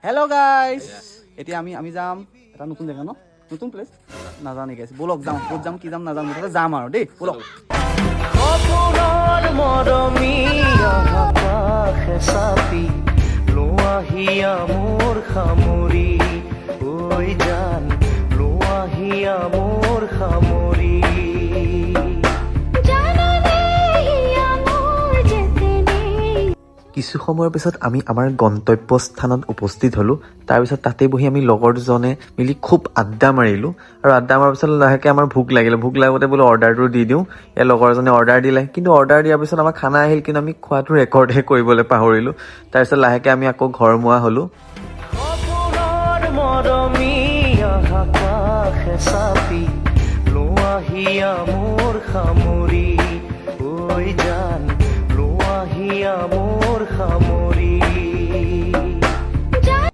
Hello' guys, এতিয়া আমি যাম এটা নতুন জেগা ন, নতুন প্লেচ নাজানো গাইজ। ব'লক যাওঁ, ক'ত যাম কি যাম নাজানো, মুঠতে যাম আৰু দেই, ব'লক। সপোনৰ মৰমী আকাশে চাপি লোৱাহিয়া মোৰ সামৰি ঐ জান লোৱাহিয়া মোৰ সামৰি কিছু সময়ৰ পিছত আমি আমাৰ গন্তব্য স্থানত উপস্থিত হ'লোঁ। তাৰপিছত তাতে বহি আমি লগৰ দুজনে মিলি খুব আড্ডা মাৰিলোঁ আৰু আড্ডা মাৰাৰ পিছত লাহেকৈ আমাৰ ভোক লাগিলে। ভোক লাগোতে বোলো অৰ্ডাৰটো দি দিওঁ। ইয়াৰ লগৰজনে অৰ্ডাৰ দিলে, কিন্তু অৰ্ডাৰ দিয়াৰ পিছত আমাৰ খানা আহিল, কিন্তু আমি খোৱাটো ৰেকৰ্ডহে কৰিবলৈ পাহৰিলোঁ। তাৰপিছত লাহেকৈ আমি আকৌ ঘৰমুৱা হ'লোঁ। সপোনৰ মৰমী আকাশে চাপি লোৱাহিয়া মোৰ সামৰি ঐ জান লোৱাহিয়া মোৰ সামৰি